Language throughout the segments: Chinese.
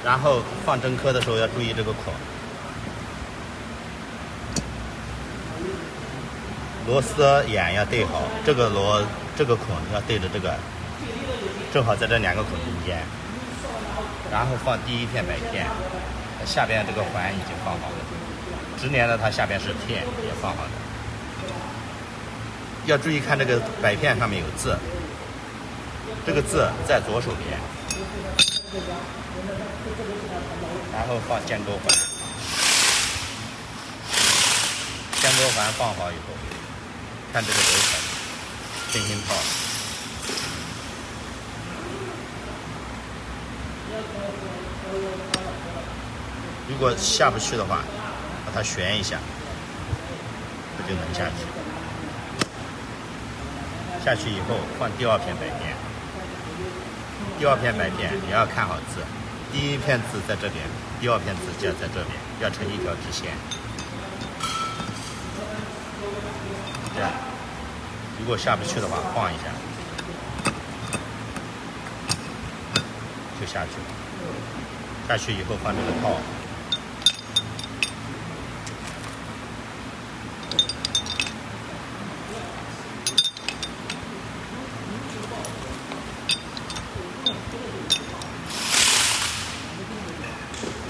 然后放针科的时候要注意这个孔，螺丝眼要对好，这个孔要对着这个，正好在这两个孔中间。然后放第一片摆片，下边这个环已经放好了，直连的它下边是片也放好的。要注意看这个摆片上面有字，这个字在左手边。然后放间钩环，间钩环放好以后，看这个流程，轻轻套。如果下不去的话，把它旋一下，它就能下去。下去以后放第二片摆片，第二片摆片也要看好字。第一片字在这边，第二片字就要在这边，要成一条直线。这样，如果下不去的话，晃一下就下去了。下去以后放这个套，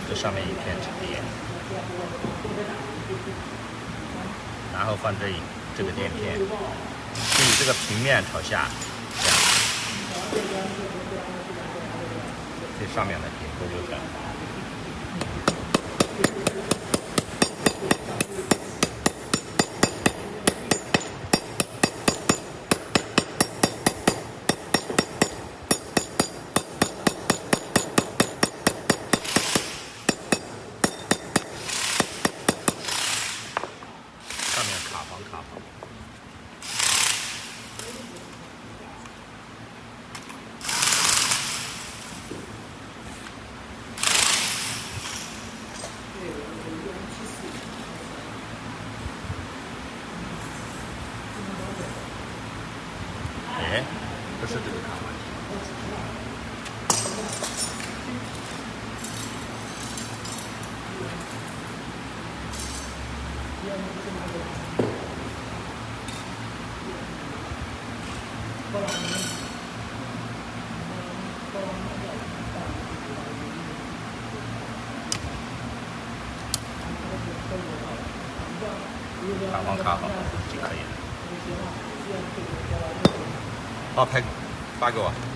这上面一片是碟，然后放这个垫片，注意这个平面朝下，这样，这上面的点钩就成。上面卡簧。哎，不是这个卡簧。卡簧就可以了。好，发给我。